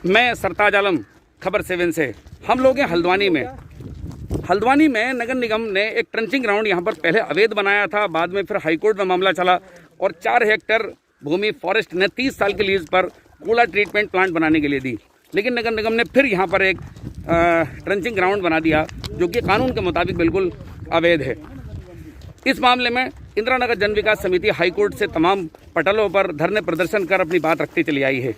मैं सरताज आलम, खबर 7 से। हम लोग हैं हल्द्वानी में। हल्द्वानी में नगर निगम ने एक ट्रंचिंग ग्राउंड यहाँ पर पहले अवैध बनाया था, बाद में फिर हाईकोर्ट में मामला चला और 4 हेक्टेयर भूमि फॉरेस्ट ने 30 साल के लीज पर कूड़ा ट्रीटमेंट प्लांट बनाने के लिए दी। लेकिन नगर निगम ने फिर यहाँ पर एक ट्रंचिंग ग्राउंड बना दिया जो कि कानून के मुताबिक बिल्कुल अवैध है। इस मामले में इंदिरा नगर जन विकास समिति हाईकोर्ट से तमाम पटलों पर धरने प्रदर्शन कर अपनी बात रखती चली आई है।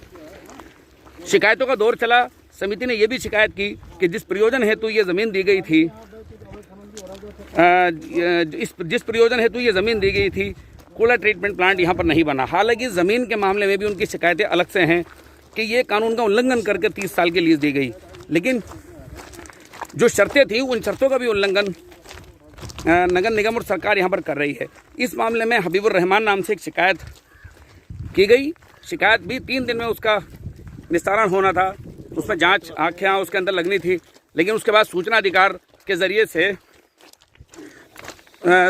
शिकायतों का दौर चला। समिति ने यह भी शिकायत की कि जिस प्रयोजन हेतु ये ज़मीन दी गई थी, जिस प्रयोजन हेतु ये ज़मीन दी गई थी, कूड़ा ट्रीटमेंट प्लांट यहाँ पर नहीं बना। हालांकि ज़मीन के मामले में भी उनकी शिकायतें अलग से हैं कि ये कानून का उल्लंघन करके 30 साल की लीज दी गई, लेकिन जो शर्तें थी उन शर्तों का भी उल्लंघन नगर निगम और सरकार यहाँ पर कर रही है। इस मामले में हबीबुर रहमान नाम से एक शिकायत की गई। शिकायत भी 3 दिन में उसका निस्तारण होना था, उसमें जांच आँखें उसके अंदर लगनी थी, लेकिन उसके बाद सूचना अधिकार के ज़रिए से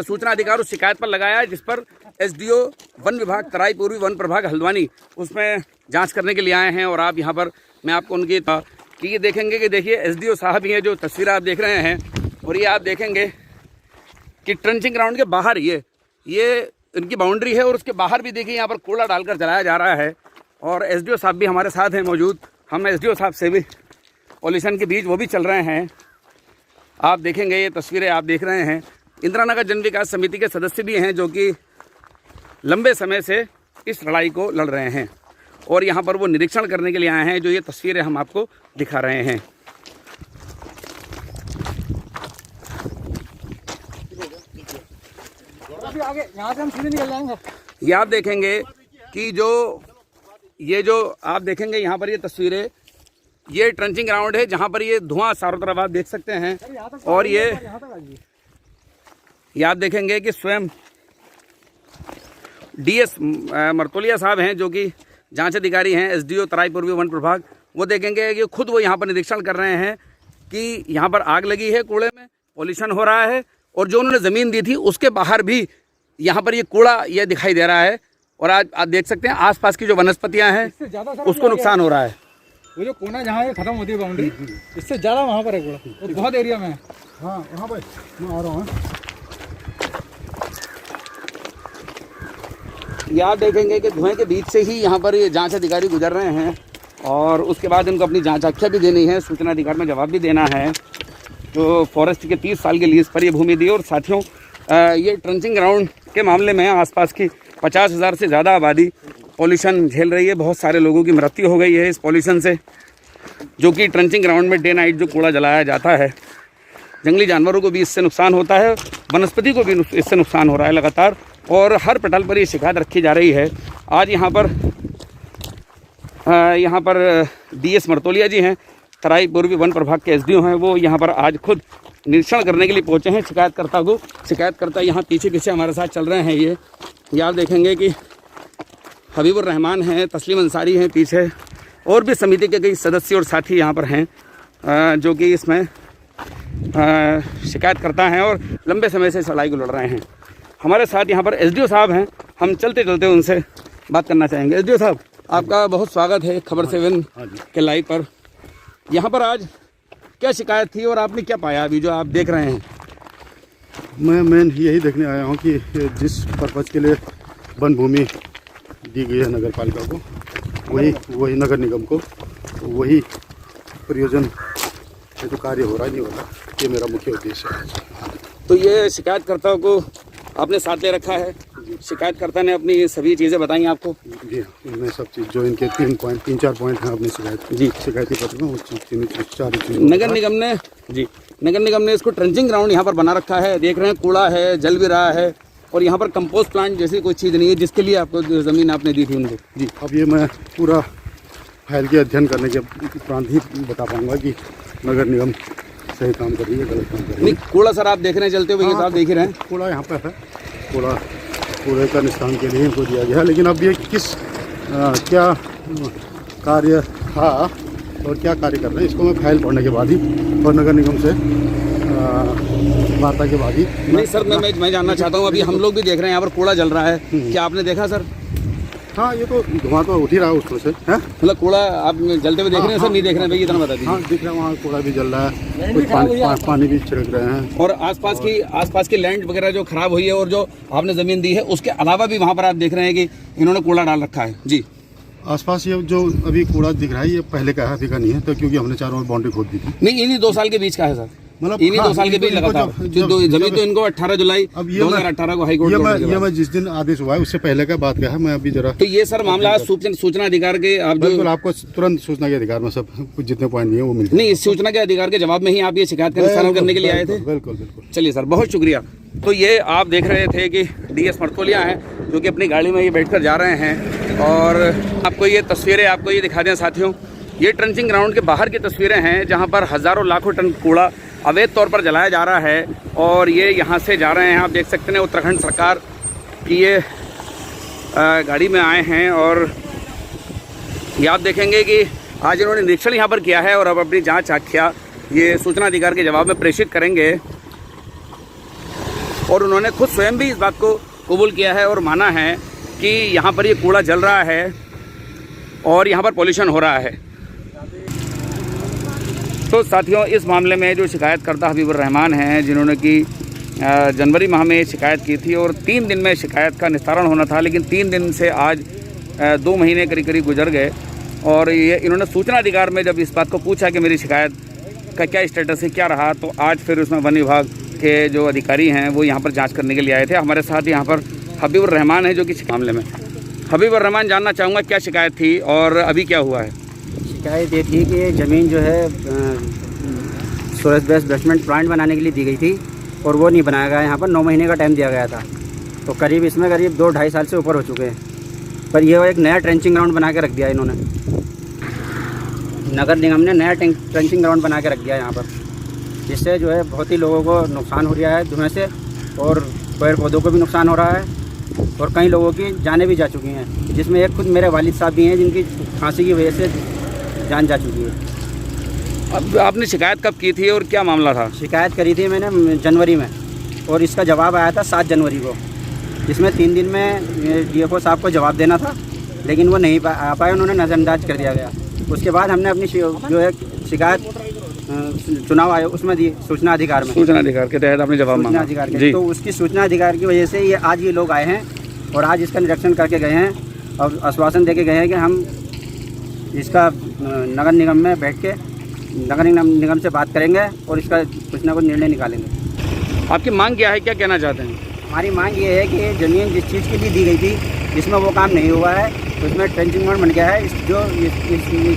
सूचना अधिकार उस शिकायत पर लगाया, जिस पर एसडीओ वन विभाग तराई पूर्वी वन प्रभाग हल्द्वानी उसमें जांच करने के लिए आए हैं। और आप यहाँ पर मैं आपको उनकी कि ये देखेंगे कि देखिए एसडीओ साहब ही हैं, जो तस्वीर आप देख रहे हैं। और ये आप देखेंगे कि ट्रंचिंग ग्राउंड के बाहर ये इनकी बाउंड्री है और उसके बाहर भी देखिए यहाँ पर कूड़ा डालकर जलाया जा रहा है। और एसडीओ साहब भी हमारे साथ हैं मौजूद। हम एसडीओ साहब से भी पॉल्यूशन के बीच वो भी चल रहे हैं। आप देखेंगे ये तस्वीरें आप देख रहे हैं। इंदिरा नगर जन विकास समिति के सदस्य भी हैं जो कि लंबे समय से इस लड़ाई को लड़ रहे हैं और यहाँ पर वो निरीक्षण करने के लिए आए हैं, जो ये तस्वीरें हम आपको दिखा रहे हैं। अभी आगे यहाँ से हम सीधे निकल जाएंगे। ये आप देखेंगे कि जो आप देखेंगे यहाँ पर ये तस्वीरें, ये ट्रंचिंग ग्राउंड है जहाँ पर ये धुआं चारों तरफ आप देख सकते हैं। और ये आप देखेंगे कि स्वयं डीएस मरतोलिया साहब हैं जो कि जांच अधिकारी हैं एसडीओ तराई पूर्वी वन प्रभाग। वो देखेंगे कि खुद वो यहाँ पर निरीक्षण कर रहे हैं कि यहाँ पर आग लगी है, कूड़े में पॉल्यूशन हो रहा है और जो उन्होंने ज़मीन दी थी उसके बाहर भी यहाँ पर ये कूड़ा ये दिखाई दे रहा है। और आज आप देख सकते हैं आसपास की जो वनस्पतियाँ हैं उसको नुकसान हो रहा है। वो जो कोना जहाँ है खत्म होती है बाउंड्री, इससे ज़्यादा वहाँ पर है कूड़ा और बहुत एरिया में है। हाँ वहाँ पर मैं आ रहा हूँ। ये आप देखेंगे कि धुएं के बीच से ही यहाँ पर ये जांच अधिकारी गुजर रहे हैं और उसके बाद इनको अपनी जांच आख्या भी देनी है, सूचना अधिकार में जवाब भी देना है। तो फॉरेस्ट के 30 साल के लीज पर ये भूमि दी। और साथियों ये ट्रंचिंग ग्राउंड के मामले में आसपास की 50,000 से ज़्यादा आबादी पॉल्यूशन झेल रही है। बहुत सारे लोगों की मृत्यु हो गई है इस पॉल्यूशन से, जो कि ट्रंचिंग ग्राउंड में डे नाइट जो कूड़ा जलाया जाता है। जंगली जानवरों को भी इससे नुकसान होता है, वनस्पति को भी इससे नुकसान हो रहा है लगातार। और हर पटल पर ये शिकायत रखी जा रही है। आज यहाँ पर डीएस मरतोलिया जी हैं, तराई पूर्वी वन प्रभाग के एसडीओ हैं। वो यहाँ पर आज खुद निरीक्षण करने के लिए पहुँचे हैं शिकायतकर्ता यहाँ पीछे हमारे साथ चल रहे हैं। ये आप देखेंगे कि हबीबुर रहमान हैं, तस्लीम अंसारी हैं पीछे, और भी समिति के कई सदस्य और साथी यहाँ पर हैं जो कि इसमें शिकायतकर्ता हैं और लंबे समय से इस लड़ाई को लड़ रहे हैं। हमारे साथ यहाँ पर एसडीओ साहब हैं, हम चलते चलते उनसे बात करना चाहेंगे। एसडीओ साहब, आपका बहुत स्वागत है खबर 7 के लाइव पर। यहाँ पर आज क्या शिकायत थी और आपने क्या पाया अभी जो आप देख रहे हैं? मैं यही देखने आया हूँ कि जिस पर्पज़ के लिए वन भूमि दी गई है नगर पालिका को, वही नगर निगम को, वही प्रयोजन तो कार्य हो रहा नहीं हो रहा, ये मेरा मुख्य उद्देश्य है। तो ये शिकायतकर्ताओं को आपने साथ ले रखा है, शिकायतकर्ता ने अपनी सभी चीज़ें बताई आपको? जी, मैं सब चीज़ जो इनके 3-4 पॉइंट हैं अपनी शिकायती पत्र में, उस चीज़ नगर निगम ने इसको ट्रंचिंग ग्राउंड यहाँ पर बना रखा है। देख रहे हैं कूड़ा है, जल भी रहा है और यहाँ पर कंपोस्ट प्लांट जैसी कोई चीज़ नहीं है जिसके लिए आपको ज़मीन आपने दी थी उनको। जी, अब ये मैं पूरा फाइल के अध्ययन करने के उपरांत ही बता पाऊँगा कि नगर निगम सही काम कर रही है, गलत काम कर रही है। नहीं, कूड़ा सर आप देख रहे हैं चलते हुए, आप देख ही रहे हैं कूड़ा यहाँ पर है। कूड़े का निस्तारण के लिए इनको दिया गया है, लेकिन अब ये क्या कार्य था और क्या कार्य कर रहे हैं इसको मैं फाइल पढ़ने के बाद ही और नगर निगम से वार्ता के बाद ही। नहीं सर, मैं जानना चाहता हूँ, अभी हम लोग भी देख रहे हैं यहाँ पर कूड़ा जल रहा है, क्या आपने देखा सर? हाँ, ये तो धुआं तो उठ ही रहा है उसमें से, है। मतलब कूड़ा आप जलते हुए देख रहे हैं सर, नहीं देख रहे हैं भैया, इतना बता दीजिए। हाँ, दिख रहा है, वहाँ कूड़ा भी जल रहा है, कुछ पानी भी छिड़क रहे हैं। और आसपास की लैंड वगैरह जो खराब हुई है और जो आपने जमीन दी है, उसके अलावा भी वहाँ पर आप देख रहे हैं कि इन्होंने कूड़ा डाल रखा है जी। आसपास ये जो अभी कूड़ा दिख रहा है, ये पहले का है, अभी का नहीं है, तो क्योंकि हमने चारों ओर बाउंड्री खोद दी थी। नहीं, इन्हीं 2 साल के बीच का है सर, मतलब इन्हीं 2 हाँ, साल के बीच लगातार जमीन तो इनको 18 जुलाई 2018 को हाईकोर्ट ये मैं जिस दिन आदेश हुआ है उससे पहले का बात का है। मैं अभी जरा तो ये सर मामला सूचना अधिकार के आप जो बिल्कुल आपको तुरंत सूचना के अधिकार में सब कुछ जितने पॉइंट दिए वो मिल नहीं, इस सूचना के अधिकार के जवाब में ही आप ये शिकायत का निस्तारण करने के लिए आए थे। बिल्कुल बिल्कुल। चलिए सर, बहुत शुक्रिया। तो ये आप देख रहे थे कि DS मरतोलिया हैं जो कि अपनी गाड़ी में ये बैठकर जा रहे हैं। और आपको ये तस्वीरें आपको ये दिखा दें साथियों, ये ट्रंचिंग ग्राउंड के बाहर की तस्वीरें हैं जहाँ पर हज़ारों लाखों टन कूड़ा अवैध तौर पर जलाया जा रहा है। और ये यहाँ से जा रहे हैं, आप देख सकते हैं उत्तराखंड सरकार की ये गाड़ी में आए हैं। और ये आप देखेंगे कि आज इन्होंने निरीक्षण यहाँ पर किया है और अब अपनी जांच आख्या ये सूचना अधिकार के जवाब में प्रेषित करेंगे। और उन्होंने खुद स्वयं भी इस बात को कबूल किया है और माना है कि यहाँ पर ये कूड़ा जल रहा है और यहाँ पर पॉल्यूशन हो रहा है। तो साथियों, इस मामले में जो शिकायतकर्ता हबीबुर रहमान हैं, जिन्होंने कि जनवरी माह में शिकायत की थी और 3 दिन में शिकायत का निस्तारण होना था, लेकिन 3 दिन से आज 2 महीने करीब गुजर गए। और ये इन्होंने सूचना अधिकार में जब इस बात को पूछा कि मेरी शिकायत का क्या स्टेटस है, क्या रहा, तो आज फिर उसमें वन विभाग के जो अधिकारी हैं वो यहाँ पर जाँच करने के लिए आए थे। हमारे साथ यहाँ पर हबीबुर रहमान है जो कि मामले में। हबीबुर रहमान, जानना चाहूँगा क्या शिकायत थी और अभी क्या हुआ है? शिकायत ये थी कि ज़मीन जो है सोरेस बेस बेसमेंट प्लांट बनाने के लिए दी गई थी और वो नहीं बनाया गया। यहाँ पर 9 महीने का टाइम दिया गया था, तो करीब इसमें 2-2.5 साल से ऊपर हो चुके हैं। पर ये एक नया ट्रेंचिंग ग्राउंड बना के रख दिया इन्होंने, नगर निगम ने नया ट्रेंचिंग ग्राउंड बना के रख दिया यहाँ पर, जिससे जो है बहुत ही लोगों को नुकसान हो रहा है धुएँ से, और पेड़ पौधों को भी नुकसान हो रहा है और कई लोगों की जानें भी जा चुकी हैं, जिसमें एक खुद मेरे वालिद साहब भी हैं जिनकी खांसी की वजह से जान जा चुकी है। अब आपने शिकायत कब की थी और क्या मामला था? शिकायत करी थी मैंने जनवरी में और इसका जवाब आया था 7 जनवरी को, जिसमें 3 दिन में DFO साहब को जवाब देना था, लेकिन वो नहीं आ पाए, उन्होंने नज़रअंदाज कर दिया गया। उसके बाद हमने अपनी जो है शिकायत चुनाव आयोग उसमें दी, सूचना अधिकार में, सूचना अधिकार के तहत आपने जवाब मांगा अधिकार के, तो उसकी सूचना अधिकार की वजह से ये आज ये लोग आए हैं और आज इसका निरीक्षण करके गए हैं और आश्वासन दे के गए हैं कि हम इसका नगर निगम में बैठ के नगर निगम से बात करेंगे और इसका कुछ ना कुछ निर्णय निकालेंगे। आपकी मांग क्या है, क्या कहना चाहते हैं? हमारी मांग ये है कि ज़मीन जिस चीज़ के लिए दी गई थी, जिसमें वो काम नहीं हुआ है, उसमें ट्रेंचिंग ग्राउंड बन गया है,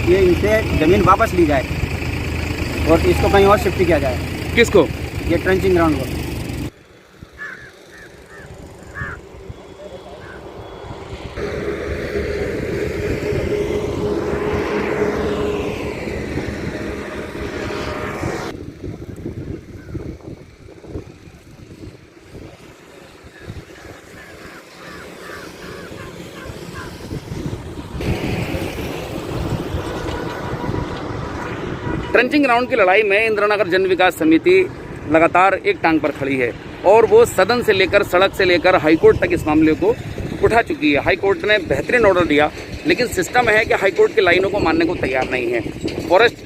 ये इनसे ज़मीन वापस ली जाए और इसको कहीं और शिफ्ट किया जाए। किसको? ये ट्रेंचिंग ग्राउंड को। ट्रंचिंग ग्राउंड की लड़ाई में इंदिरानगर जन विकास समिति लगातार एक टांग पर खड़ी है और वो सदन से लेकर सड़क से लेकर हाईकोर्ट तक इस मामले को उठा चुकी है। हाईकोर्ट ने बेहतरीन ऑर्डर दिया, लेकिन सिस्टम है कि हाईकोर्ट की लाइनों को मानने को तैयार नहीं है। फॉरेस्ट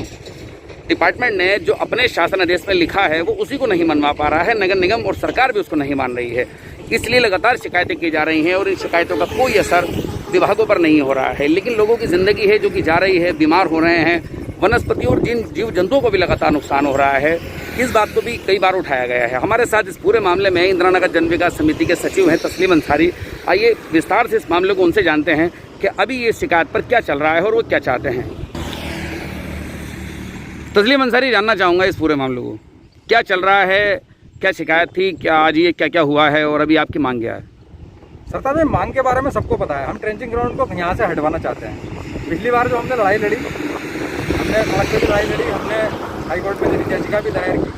डिपार्टमेंट ने जो अपने शासन आदेश में लिखा है वो उसी को नहीं मनवा पा रहा है, नगर निगम और सरकार भी उसको नहीं मान रही है। इसलिए लगातार शिकायतें की जा रही हैं और इन शिकायतों का कोई असर विभागों पर नहीं हो रहा है, लेकिन लोगों की ज़िंदगी है जो कि जा रही है, बीमार हो रहे हैं, वनस्पति और जिन जीव जंतुओं को भी लगातार नुकसान हो रहा है। इस बात को भी कई बार उठाया गया है। हमारे साथ इस पूरे मामले में इंदिरानगर जन विकास समिति के सचिव हैं तस्लीम अंसारी। आइए विस्तार से इस मामले को उनसे जानते हैं कि अभी ये शिकायत पर क्या चल रहा है और वो क्या चाहते हैं। तस्लीम अंसारी, जानना चाहूँगा इस पूरे मामले को क्या चल रहा है, क्या शिकायत थी, क्या आज ये क्या क्या हुआ है और अभी आपकी मांग क्या है? सरकार में मांग के बारे में सबको पता है। हम ट्रेंचिंग ग्राउंड को यहाँ से हटवाना चाहते हैं। पिछली बार जो हमने लड़ाई लड़ी, हमने सड़क की लड़ाई लड़ी, हमने हाई कोर्ट में जनहित याचिका भी दायर की।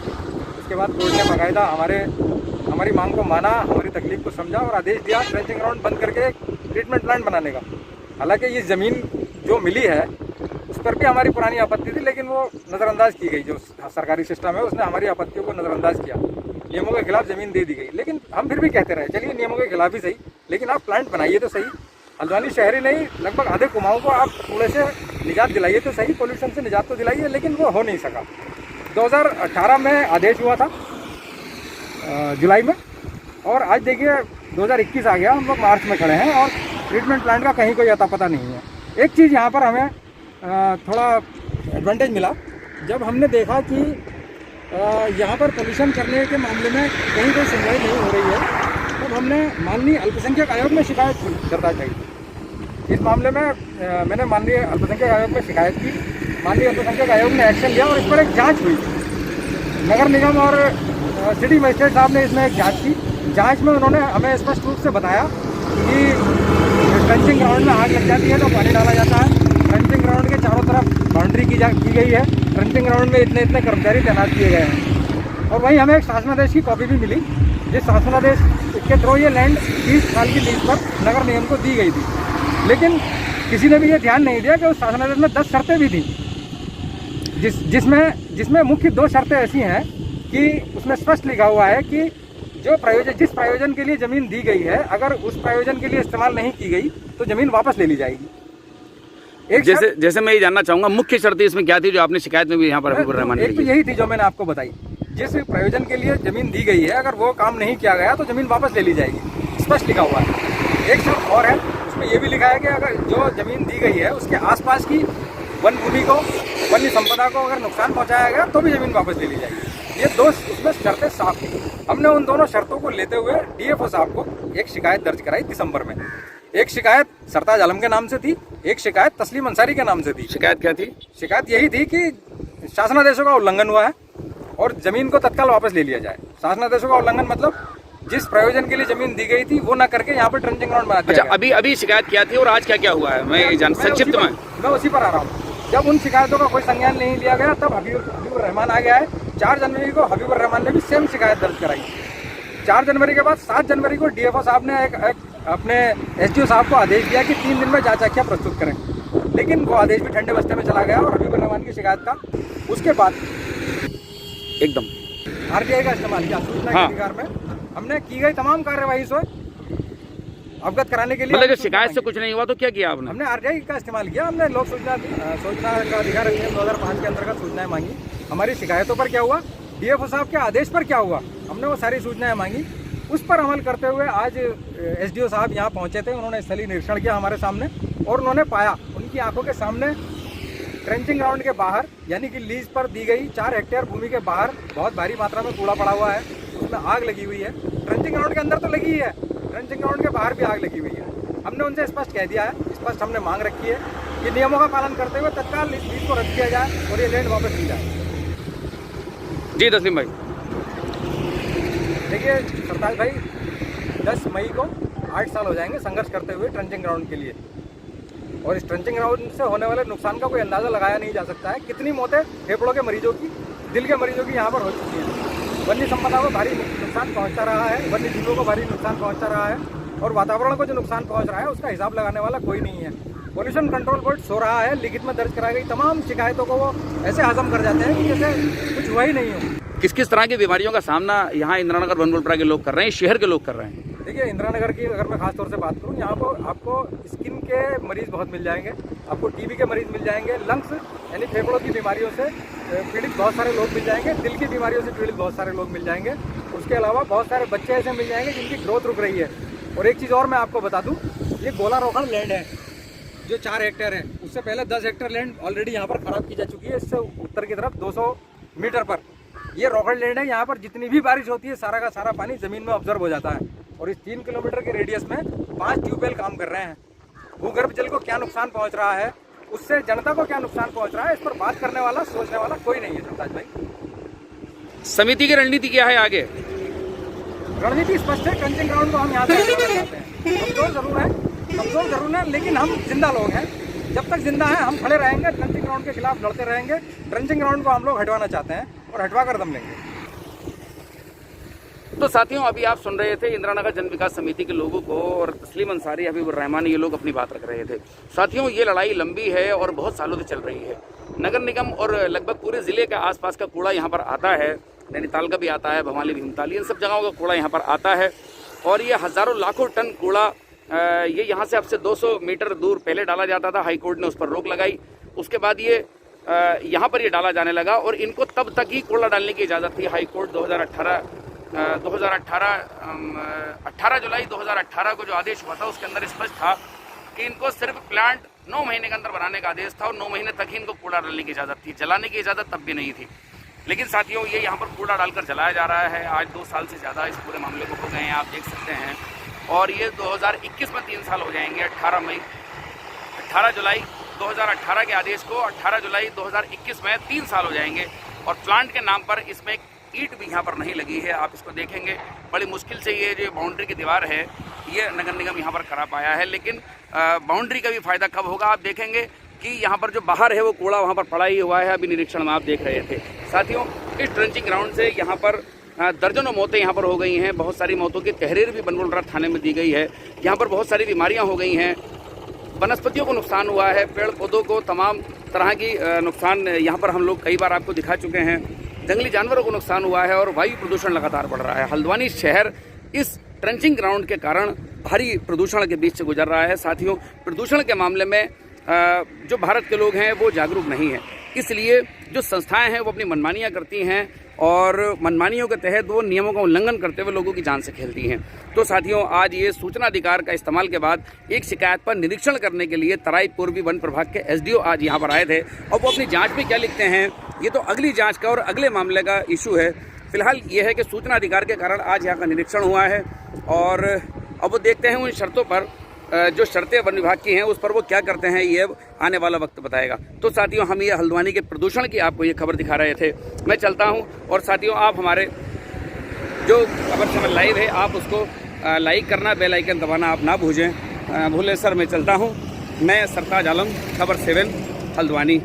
उसके बाद कोर्ट ने बाकायदा हमारी मांग को माना, हमारी तकलीफ को समझा और आदेश दिया ट्रेंचिंग ग्राउंड बंद करके एक ट्रीटमेंट प्लांट बनाने का। हालांकि ये ज़मीन जो मिली है उस पर भी हमारी पुरानी आपत्ति थी, लेकिन वो नज़रअंदाज की गई। जो सरकारी सिस्टम है उसने हमारी आपत्तियों को नज़रअंदाज किया, नियमों के खिलाफ ज़मीन दे दी गई। लेकिन हम फिर भी कहते रहे, चलिए नियमों के खिलाफ ही सही, लेकिन आप प्लांट बनाइए तो सही। हल्द्वानी शहर ही नहीं, लगभग आधे कुमाऊं को आप कूड़े से निजात दिलाइए तो सही, पोल्यूशन से निजात तो दिलाइए, लेकिन वो हो नहीं सका। 2018 में आदेश हुआ था जुलाई में, और आज देखिए 2021 आ गया, हम लोग मार्च में खड़े हैं और ट्रीटमेंट प्लांट का कहीं कोई अता पता नहीं है। एक चीज़ यहाँ पर हमें थोड़ा एडवांटेज मिला, जब हमने देखा कि यहाँ पर पोल्यूशन करने के मामले में कहीं कोई सुनवाई नहीं हो रही है, तब हमने माननीय अल्पसंख्यक आयोग में शिकायत दर्ज की। इस मामले में मैंने माननीय अल्पसंख्यक आयोग में शिकायत की, माननीय अल्पसंख्यक आयोग ने एक्शन लिया और इस पर एक जाँच हुई। नगर निगम और सिटी मजिस्ट्रेट साहब ने इसमें एक जाँच की। जाँच में उन्होंने हमें स्पष्ट रूप से बताया कि ट्रेंचिंग ग्राउंड में आग लग जाती है तो पानी डाला जाता है, ट्रेंचिंग ग्राउंड के चारों तरफ बाउंड्री की गई है, ट्रेंचिंग ग्राउंड में इतने इतने कर्मचारी तैनात किए गए हैं। और वहीं हमें एक शासनादेश की कॉपी भी मिली, जिस शासनादेश के थ्रू ये लैंड 30 साल की लीज पर नगर निगम को दी गई थी। लेकिन किसी ने भी ये ध्यान नहीं दिया कि उस शासनादेश में 10 शर्तें भी थी, जिसमें मुख्य 2 शर्तें ऐसी हैं कि उसमें स्पष्ट लिखा हुआ है कि जिस प्रयोजन के लिए ज़मीन दी गई है, अगर उस प्रयोजन के लिए इस्तेमाल नहीं की गई तो ज़मीन वापस ले ली जाएगी। जैसे मैं ये जानना चाहूँगा, मुख्य शर्तें इसमें क्या थी जो आपने शिकायत में भी यहाँ पर हबीबुर रहमान ने एक तो यही थी जो मैंने आपको बताई, जिस प्रयोजन के लिए ज़मीन दी गई है अगर वो काम नहीं किया गया तो ज़मीन वापस ले ली जाएगी, स्पष्ट लिखा हुआ है। एक शर्त और है, उसमें ये भी लिखा है कि अगर जो ज़मीन दी गई है उसके आसपास की वन भूमि को, वन्य संपदा को अगर नुकसान पहुँचाया गया तो भी ज़मीन वापस ले ली जाएगी। ये 2 उसमें शर्तें साफ थी। हमने उन दोनों शर्तों को लेते हुए डीएफओ साहब को एक शिकायत दर्ज कराई दिसंबर में। एक शिकायत सरताज आलम के नाम से थी, एक शिकायत तस्लीम अंसारी के नाम से थी। शिकायत क्या थी? शिकायत यही थी कि शासनादेशों का उल्लंघन हुआ है और ज़मीन को तत्काल वापस ले लिया जाए। शासनादेशों का उल्लंघन मतलब जिस प्रयोजन के लिए ज़मीन दी गई थी वो ना करके यहाँ पर ट्रेंचिंग ग्राउंड बना दिया। अच्छा, अभी शिकायत क्या थी और आज क्या क्या हुआ है, मैं संक्षिप्त में मैं उसी पर आ रहा हूँ। जब उन शिकायतों का कोई संज्ञान नहीं लिया गया तब हबीबुर रहमान आ गया है। 4 जनवरी को हबीबुर रहमान ने भी सेम शिकायत दर्ज कराई। 4 जनवरी के बाद 7 जनवरी को डीएफओ साहब ने एक अपने एसडीओ साहब को आदेश दिया कि 3 दिन में जांच आख्या प्रस्तुत करें, लेकिन वो आदेश भी ठंडे बस्ते में चला गया और हबीबुर रहमान की शिकायत का उसके बाद एकदम आरटीआई का इस्तेमाल किया। सूचना के अधिकार में हमने की गई तमाम कार्यवाही से अवगत कराने के लिए, मतलब शिकायत से कुछ नहीं हुआ तो क्या किया आपने? हमने आरटीआई का इस्तेमाल किया। हमने लोक सूचना का अधिकार अधिनियम 2005 के अंतर्गत सूचनाएं मांगी। हमारी शिकायतों पर क्या हुआ, डीएफओ साहब के आदेश पर क्या हुआ, हमने वो सारी सूचनाएं मांगी। उस पर अमल करते हुए आज एसडीओ साहब यहाँ पहुँचे थे। उन्होंने स्थलीय निरीक्षण किया हमारे सामने और उन्होंने पाया उनकी आंखों के सामने ट्रेंचिंग ग्राउंड के बाहर, यानी कि लीज पर दी गई 4 हेक्टेयर भूमि के बाहर बहुत भारी मात्रा में कूड़ा पड़ा हुआ है, उसमें आग लगी हुई है। ट्रेंचिंग ग्राउंड के अंदर तो लगी ही है, ट्रेंचिंग ग्राउंड के बाहर भी आग लगी हुई है। हमने उनसे स्पष्ट कह दिया है, स्पष्ट हमने मांग रखी है कि नियमों का पालन करते हुए तत्काल इस लीज को रद्द किया जाए और ये लैंड वापस ली जाए। जी तस्लीम भाई, देखिए सरताज भाई, 10 मई को 8 साल हो जाएंगे संघर्ष करते हुए ट्रेंचिंग ग्राउंड के लिए, और इस ट्रेंचिंग ग्राउंड से होने वाले नुकसान का कोई अंदाज़ा लगाया नहीं जा सकता है। कितनी मौतें फेफड़ों के मरीजों की, दिल के मरीजों की यहाँ पर हो चुकी है। वन्य संपदा को भारी नुकसान पहुँचा रहा है, वन्य जीवों को भारी नुकसान पहुँचा रहा है, और वातावरण को जो नुकसान पहुँच रहा है उसका हिसाब लगाने वाला कोई नहीं है। पोल्यूशन कंट्रोल बोर्ड सो रहा है, लिखित में दर्ज कराई गई तमाम शिकायतों को वो ऐसे हजम कर जाते हैं कि जैसे कुछ हुआ ही नहीं हो। किस किस तरह की बीमारियों का सामना यहाँ इंदिरा नगर बनबुलपुरा के लोग कर रहे हैं, शहर के लोग कर रहे हैं? देखिए इंदिरा नगर की अगर मैं खास तौर से बात करूँ, यहाँ पर आपको स्किन के मरीज बहुत मिल जाएंगे, आपको टीबी के मरीज मिल जाएंगे, लंग्स यानी फेफड़ों की बीमारियों से पीड़ित बहुत सारे लोग मिल जाएंगे, दिल की बीमारियों से पीड़ित बहुत सारे लोग मिल जाएंगे। उसके अलावा बहुत सारे बच्चे ऐसे मिल जाएंगे जिनकी ग्रोथ रुक रही है। और एक चीज़ और मैं आपको बता दूँ, ये गोला रोकड़ लैंड है जो 4 हेक्टेयर है, उससे पहले 10 हेक्टेयर लैंड ऑलरेडी यहाँ पर खराब की जा चुकी है। इससे उत्तर की तरफ 200 मीटर पर ये रोकड़ लैंड है। यहाँ पर जितनी भी बारिश होती है सारा का सारा पानी ज़मीन में ऑब्जर्व हो जाता है, और इस 3 किलोमीटर के रेडियस में 5 ट्यूबवेल काम कर रहे हैं। भूगर्भ जल को क्या नुकसान पहुँच रहा है, उससे जनता को क्या नुकसान पहुँच रहा है, इस पर बात करने वाला, सोचने वाला कोई नहीं है सरताज भाई। समिति की रणनीति क्या है आगे? रणनीति स्पष्ट है, ट्रेंचिंग ग्राउंड को हम यहाँ से हटाना चाहते हैं। कमजोर जरूर है, लेकिन हम जिंदा लोग हैं। जब तक जिंदा हैं हम खड़े रहेंगे, ट्रेंचिंग ग्राउंड के खिलाफ लड़ते रहेंगे। ट्रेंचिंग ग्राउंड को हम लोग हटवाना चाहते हैं और हटवा कर दम लेंगे। तो साथियों, अभी आप सुन रहे थे इंदिरा नगर जन विकास समिति के लोगों को, और तस्लीम अंसारी, हबीबुर रहमान, ये लोग अपनी बात रख रहे थे। साथियों, ये लड़ाई लंबी है और बहुत सालों से चल रही है। नगर निगम और लगभग पूरे ज़िले के आसपास का कूड़ा यहाँ पर आता है, नैनीताल का भी आता है, भवाली, भीमताल, इन सब जगहों का कूड़ा यहाँ पर आता है, और ये हज़ारों लाखों टन कूड़ा ये यहाँ से अब से 200 मीटर दूर पहले डाला जाता था। हाई कोर्ट ने उस पर रोक लगाई। उसके बाद ये यहाँ पर ये डाला जाने लगा और इनको तब तक ही कूड़ा डालने की इजाज़त थी। हाई कोर्ट 18 जुलाई 2018 को जो आदेश हुआ था उसके अंदर स्पष्ट था कि इनको सिर्फ प्लांट 9 महीने के अंदर बनाने का आदेश था और 9 महीने तक ही इनको कूड़ा डालने की इजाज़त थी। जलाने की इजाज़त तब भी नहीं थी। लेकिन साथियों, ये यहाँ पर कूड़ा डालकर जलाया जा रहा है। आज 2 साल से ज़्यादा इस पूरे मामले को हो गए हैं, आप देख सकते हैं। और ये 2021 में 3 साल हो जाएंगे। 18 जुलाई 2018 के आदेश को 18 जुलाई 2021 में 3 साल हो जाएंगे। और प्लांट के नाम पर इसमें ईंट भी यहाँ पर नहीं लगी है। आप इसको देखेंगे, बड़ी मुश्किल से ये जो बाउंड्री की दीवार है ये नगर निगम यहाँ पर करा पाया है। लेकिन बाउंड्री का भी फ़ायदा कब होगा, आप देखेंगे कि यहाँ पर जो बाहर है वो कूड़ा वहाँ पर पड़ा ही हुआ है। अभी निरीक्षण में आप देख रहे थे। साथियों, इस ट्रेंचिंग ग्राउंड से यहाँ पर दर्जनों मौतें यहाँ पर हो गई हैं। बहुत सारी मौतों की तहरीर भी बनबुलरा थाने में दी गई है। यहाँ पर बहुत सारी बीमारियाँ हो गई हैं। वनस्पतियों को नुकसान हुआ है, पेड़ पौधों को तमाम तरह की नुकसान यहाँ पर हम लोग कई बार आपको दिखा चुके हैं। जंगली जानवरों को नुकसान हुआ है और वायु प्रदूषण लगातार बढ़ रहा है। हल्द्वानी शहर इस ट्रेंचिंग ग्राउंड के कारण भारी प्रदूषण के बीच से गुजर रहा है। साथियों, प्रदूषण के मामले में जो भारत के लोग हैं वो जागरूक नहीं है। इसलिए जो संस्थाएं हैं वो अपनी मनमानियां करती हैं और मनमानियों के तहत वो नियमों का उल्लंघन करते हुए लोगों की जान से खेलती हैं। तो साथियों, आज ये सूचना अधिकार का इस्तेमाल के बाद एक शिकायत पर निरीक्षण करने के लिए तराई पूर्वी वन प्रभाग के एसडीओ आज यहाँ पर आए थे और वो अपनी जाँच में क्या लिखते हैं ये तो अगली जाँच का और अगले मामले का इशू है। फिलहाल ये है कि सूचना अधिकार के कारण आज यहाँ का निरीक्षण हुआ है और अब वो देखते हैं उन शर्तों पर, जो शर्तें वन विभाग की हैं उस पर वो क्या करते हैं, ये आने वाला वक्त बताएगा। तो साथियों, हम ये हल्द्वानी के प्रदूषण की आपको ये खबर दिखा रहे थे। मैं चलता हूं और साथियों, आप हमारे जो खबर चैनल लाइव है आप उसको लाइक करना, बेल आइकन दबाना आप ना भूलें सर। मैं चलता हूं। मैं सरताज आलम, खबर 7 हल्द्वानी।